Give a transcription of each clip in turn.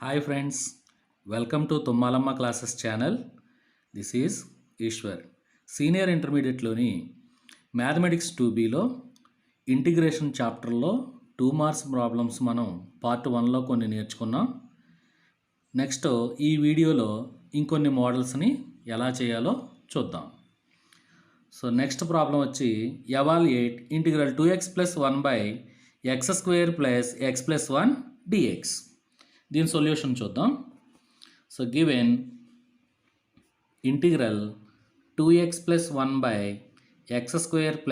Hi friends, welcome to Tummalamma classes channel. This is Eshwar. Senior ఇంటర్మీడియట్లోని mathematics 2Bలో integration చాప్టర్లో 2 marks problems మనం part 1లో కొన్ని నేర్చుకున్నాం. నెక్స్ట్ ఈ వీడియోలో ఇంకొన్ని మోడల్స్ని ఎలా చేయాలో చూద్దాం. సో నెక్స్ట్ ప్రాబ్లం వచ్చి evaluate integral 2x + 1/x² + x + 1 dx. దీని సొల్యూషన్ చూద్దాం. So given integral 2x + 1/x² +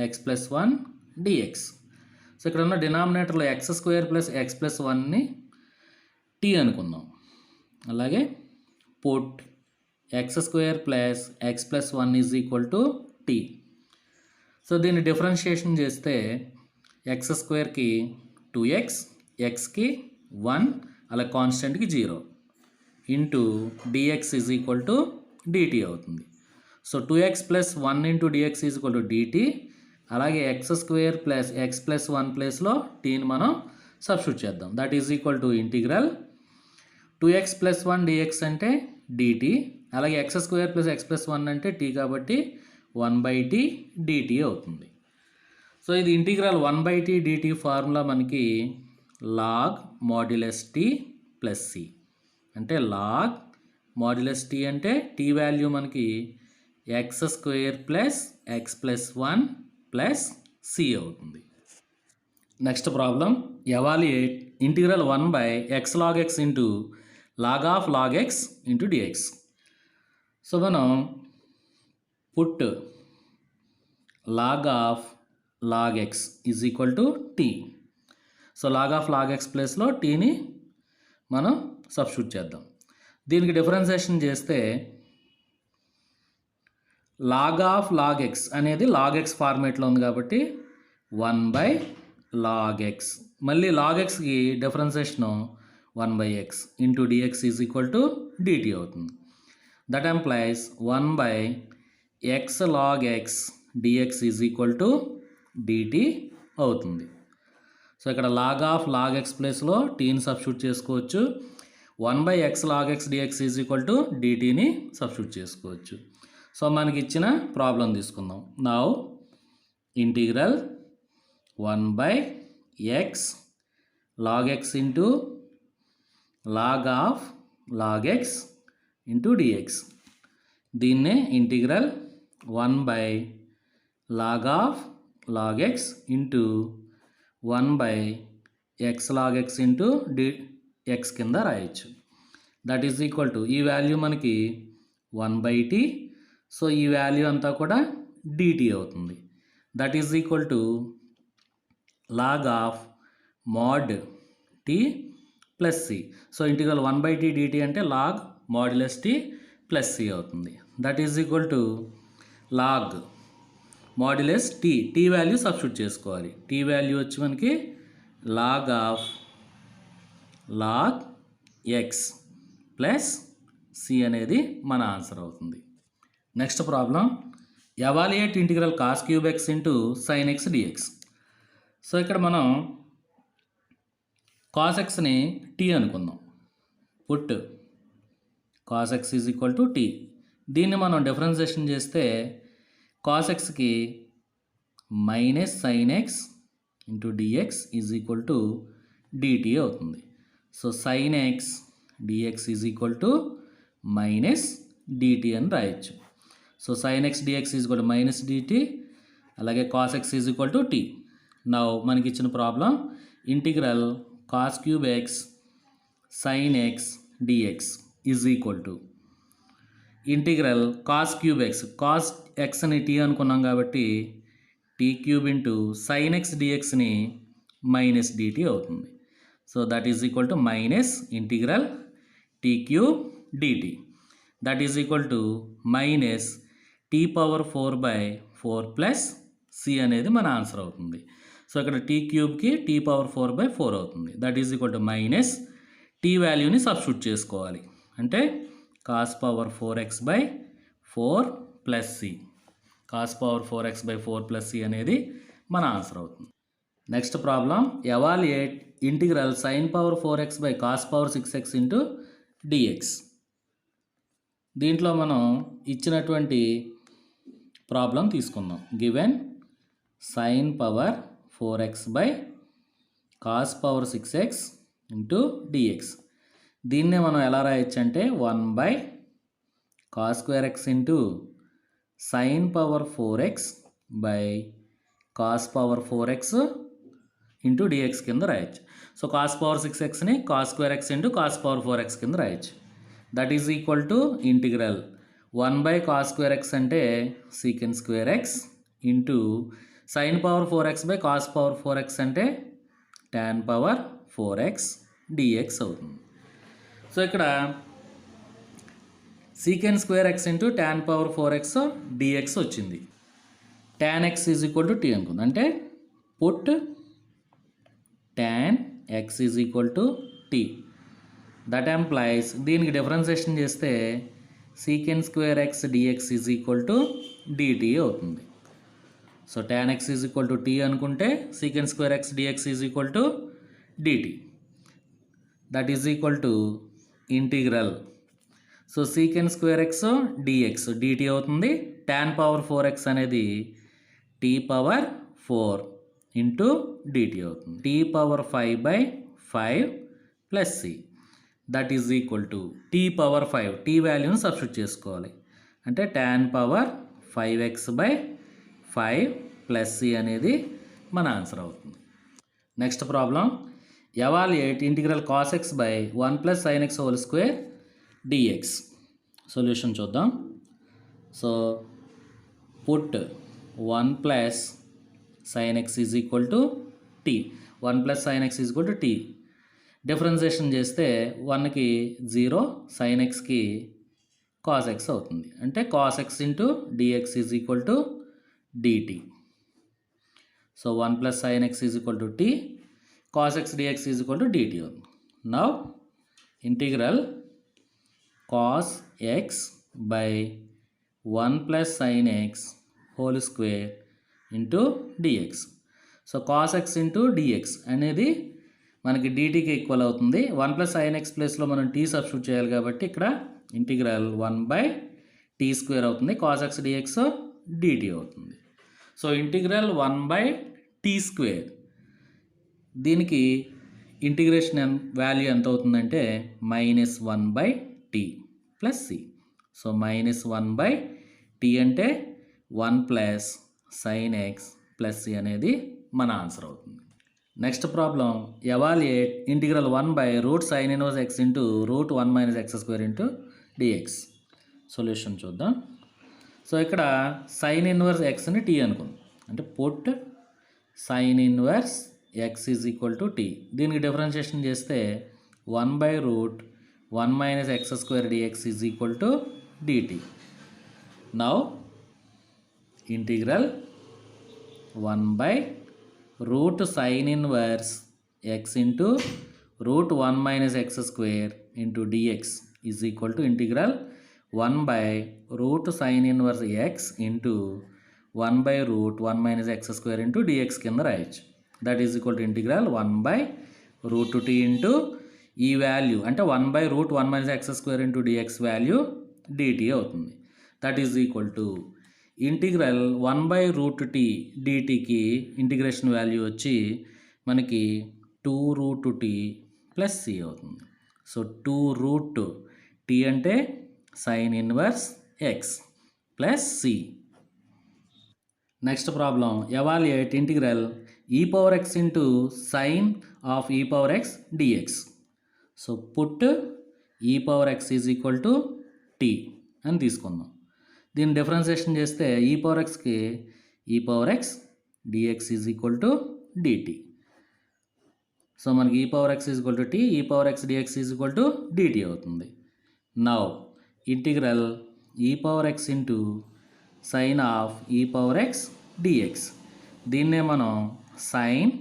x + 1 dx. So ఇక్కడ ఉన్న డినామినేటర్లో x² + x + 1ని t అనుకుందాం. అలాగే put x² + x + 1 = t. So దీన్ని డిఫరెన్షియేషన్ చేస్తే x²కి 2x, xకి 1, అలా కాన్స్టెంట్కి 0 ఇంటూ dx dt అవుతుంది. So 2x + 1 × dx dt. అలాగే x² + x + 1 ప్లేస్లో tని మనం సబ్స్టిట్యూట్ చేద్దాం. That is equal to integral 2x + 1 dx అంటే dt. అలాగే x² + x + 1 అంటే t కాబట్టి 1/t dt అవుతుంది. సో ఇది ఇంటిగ్రల్ 1/t dt ఫార్ములా మనకి log మాడ్యులస్ t + c. అంటే log మాడ్యులస్ t అంటే t వాల్యూ మనకి x² + x + 1 + c అవుతుంది. Next problem evaluate integral 1/x log x log x dx. So మనం put log x = t. సో log x ప్లేస్లో tని మనం substitute చేద్దాం. దీనికి డిఫరెన్షియేషన్ చేస్తే log x అనేది log x ఫార్మేట్లో ఉంది కాబట్టి 1/log x. మళ్ళీ log xకి differentiation 1/x into dx dt అవుతుంది. That implies 1/x log x dx dt అవుతుంది. సో ఇక్కడ log x ప్లేస్లో tని సబ్స్టిట్యూట్ చేసుకోవచ్చు. 1/x log x dx dtని సబ్స్టిట్యూట్ చేసుకోవచ్చు. సో మనకి ఇచ్చిన ప్రాబ్లం తీసుకుందాం. Now integral 1/x log x log x dx. దీన్నే integral 1/log x 1/x log x dx కింద రాయొచ్చు. దట్ ఈజ్ ఈక్వల్ టు ఈ వాల్యూ మనకి 1/t. సో ఈ వాల్యూ అంతా కూడా dt అవుతుంది. That is equal to log mod t + c. So integral 1/t dt అంటే log మాడ్యులస్ t + c అవుతుంది. That is equal to log modulus t value substitute చేసుకోవాలి. t value వచ్చి మనకి log x plus c అనేది మన answer అవుతుంది. Next problem evaluate integral cos³ x sin x dx. So ఇక్కడ మనం cos xని t అనుకుందాం. Put cos x = t. దీన్ని మనం డిఫరెన్షియేషన్ చేస్తే cos xకి -sin x dx dt అవుతుంది. So sin x dx -dt అని రాయొచ్చు. So sin x dx -dt. అలాగే cos x t. నౌ మనకి ఇచ్చిన problem integral cos³ x sin x dx integral cos³ x. cos x అని t అనుకున్నాం కాబట్టి t³ sin x dxని -dt అవుతుంది. So that is equal to integral t³ dt. That is equal to -t⁴/4 + c అనేది మన answer అవుతుంది. So ఇక్కడ t³ t⁴/4 అవుతుంది. That is equal to t వాల్యూని సబ్స్టిట్యూట్ చేసుకోవాలి. అంటే cos⁴x/4 + c. cos⁴x/4 + c అనేది మన ఆన్సర్ అవుతుంది. Next problem evaluate integral sin power 4x by cos power 6x into dx. దీంట్లో మనం ఇచ్చినటువంటి ప్రాబ్లం తీసుకుందాం. Given sin power 4x by cos power 6x into dx. దీన్నే మనం ఎలా రాయొచ్చు అంటే 1 by cos square x into sin power 4x by cos power 4x into dx కింద రాయొచ్చు. So cos power 6xని cos square x into cos power 4x కింద రాయొచ్చు. That is equal to integral 1 by cos square x అంటే secant square x into sin power 4x by cos power 4x అంటే tan power 4x dx అవుతుంది. So ఇక్కడ secant square x into tan power 4x dx వచ్చింది. tan x is equal to t అనుకుంది. అంటే put tan x is equal to t. That employees దీనికి differentiation చేస్తే secant square x dx is equal to dt అవుతుంది. So tan x is equal to t అనుకుంటే secant square x dx is equal to dt. That is equal to integral. So secant square x dx dt అవుతుంది. tan power 4x అనేది t power 4 into dt అవుతుంది. t power 5 by 5 plus c. That is equal to t power 5 t వాల్యూని సబ్స్టిట్యూట్ చేసుకోవాలి. అంటే tan power 5x by 5 plus c అనేది మన answer అవుతుంది. Next problem evaluate integral cos x by 1 plus sin x whole square dx. Solution చూద్దాం. So put 1 plus sin x is equal to t. 1 plus sin x is equal to t. Differentiation చేస్తే 1కి 0, sin xకి cos x అవుతుంది. అంటే cos x into dx is equal to dt. So 1 plus sin x is equal to t. cos x dx is equal to dt అవుతుంది. Now integral cos x by 1 plus sin x whole square into dx. So cos x into dx అనేది మనకి dtకి equal అవుతుంది. 1 plus sin x ప్లేస్లో మనం t substitute చేయాలి కాబట్టి ఇక్కడ integral 1 by t square అవుతుంది. cos x dx dt అవుతుంది. So integral 1 by t square దీనికి ఇంటిగ్రేషన్ వాల్యూ ఎంత అవుతుందంటే -1 by t plus c. So -1 by t అంటే 1 plus sin x plus c అనేది మన ఆన్సర్ అవుతుంది. Next problem evaluate integral 1 by root sin inverse x into root 1 minus x square into dx. Solution చూద్దాం. So ఇక్కడ sin inverse xని t అనుకుందాం. అంటే put sin inverse x is equal to t. దీనికి differentiation చేస్తే 1 by root 1 minus x square dx is equal to dt. Now integral 1 by root sin inverse x into root 1 minus x square into dx is equal to integral 1 by root sin inverse x into 1 by root 1 minus x square into dx కింద రాయొచ్చు. That is equal to integral 1 by root t into ఈ value అంటే 1 by root 1 minus x square into dx value dt అవుతుంది. That is equal to integral 1 by root t dtకి integration value వచ్చి మనకి 2 root t plus c అవుతుంది. So 2 root t అంటే sin inverse x plus c. Next problem evaluate integral e power x into sine of e power x dx. So put e power x is equal to t అని తీసుకుందాం. దీన్ని differentiation చేస్తే e power xకి e power x dx is equal to dt. So మనకి e power x is equal to t, e power x dx is equal to dt అవుతుంది. Now integral e power x into sine of e power x dx. దీన్నే మనం sine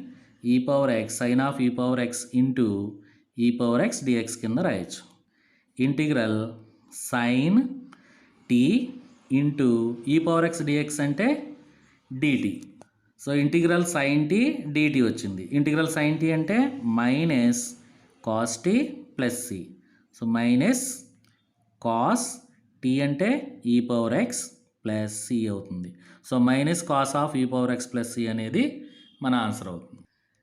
e power x sine of e power x into e power x dx కింద రాయొచ్చు. Integral sine t into e power x dx అంటే dt. So integral sine tea DT వచ్చింది. Integral sine t అంటే minus cos t plus C. So minus cos t అంటే e power X plus c అవుతుంది. So minus cos of e power X plus C అనేది మన answer అవుతుంది.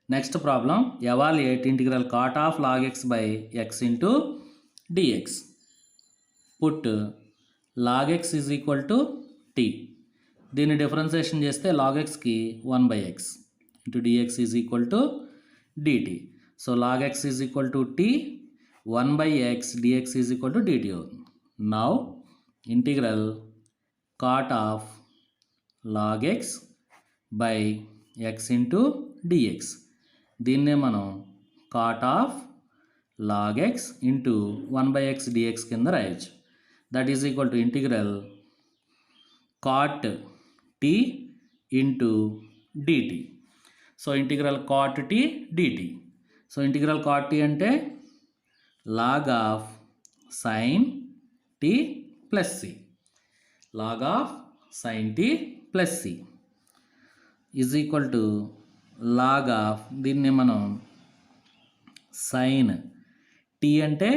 Next problem, evaluate integral cot of log x by x into dx. Put log x is equal to t. దీన్ని differentiation చేస్తే log ఎక్స్కి 1/x into dx is equal to dt. So log x is equal to tea, 1/x dx is equal to dt అవుతుంది. Now integral cot of log x by x into dx. దీన్నే మనం cot of log x into 1/x dx కింద రాయొచ్చు. That is equal to integral cot t into dt. So integral cot t dt. So integral cot t అంటే log of sine t plus c. Log of sine t plus c is equal to log of, దీన్ని మనం sine t అంటే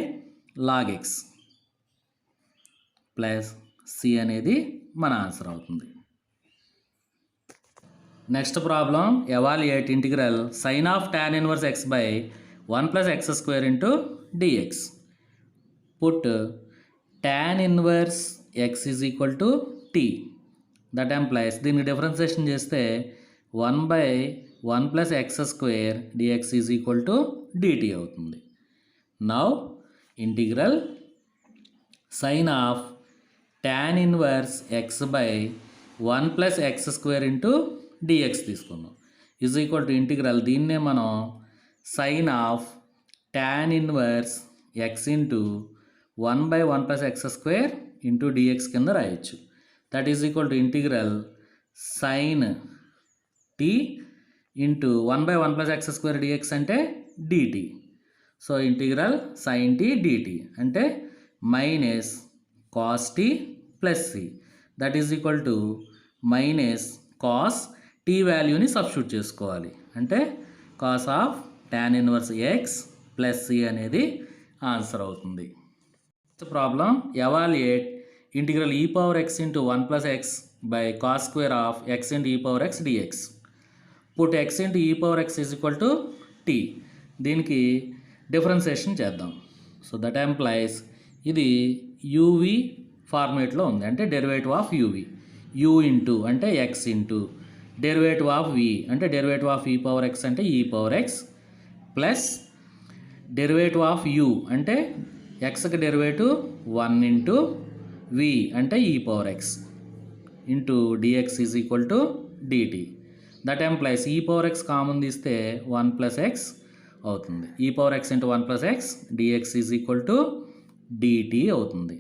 log x plus C అనేది మన answer అవుతుంది. Next problem, evaluate integral sine of tan inverse x by 1 + x² into dx. Put tan inverse x is equal to t. That implies, దీన్ని differentiation చేస్తే 1/1 + x² dx is equal to dt అవుతుంది. Now integral sine of tan inverse x by 1 + x² into dx తీసుకుందాం. Is equal to integral, దీన్నే మనం sine of tan inverse X into 1/1 + x² into dx కింద రాయొచ్చు. That is equal to integral sine t into 1/1 + x² dx అంటే dt. So integral sine tea dt అంటే minus cos t plus c. That is equal to minus cos t వాల్యూని సబ్స్టిట్యూట్ చేసుకోవాలి. అంటే cos of tan inverse x plus C అనేది answer అవుతుంది. Next problem, evaluate integral ఈ power X into 1 + x by cos² of X into ఈ power X dx. Put x into ఈ power x is equal to t. దీనికి differentiation చేద్దాం. So that implies, ఇది u v ఫార్మేట్లో ఉంది, అంటే derivative of u v. U into అంటే x into derivative of v అంటే derivative of e power X అంటే e power X plus derivative of u అంటే ఎక్స్కి డెరివేటివ్ 1 ఇంటూ వి అంటే e power X into dx is equal to dt. That implies e power X common తీస్తే 1 + x అవుతుంది. E power X into 1 + x DX is equal to dt అవుతుంది.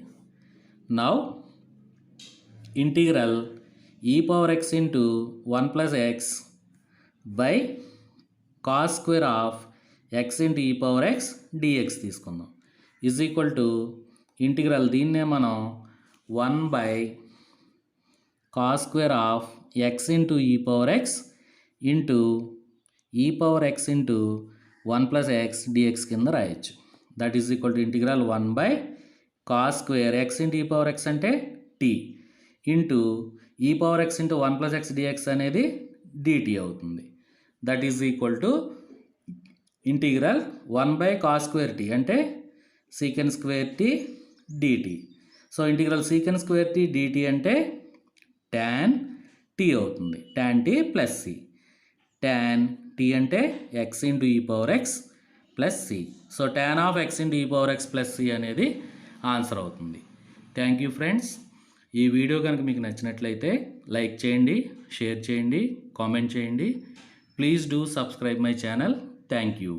Now integral ఈ power X into 1 + x by cos² of X into ఈ power X DX తీసుకుందాం. Is equal to integral, దీన్నే మనం 1/cos² of X into ఈ power X into ఈ power X into 1 + x DX కింద రాయొచ్చు. That is equal to integral 1/cos² X into ఈ power X అంటే టీ ఇంటూ ఈ power X into 1 + x DX అనేది డిటీ అవుతుంది. That is equal to integral 1/cos² T అంటే sec² t dt. So integral sec² t dt అంటే tan t అవుతుంది. tan t plus C. tan t అంటే x into ఈ power X plus C. So tan of x into ఈ power X plus C అనేది answer అవుతుంది. Thank you friends. ఈ video కనుక మీకు నచ్చినట్లయితే లైక్ చేయండి, షేర్ చేయండి, కామెంట్ చేయండి. Please do subscribe my channel. Thank you.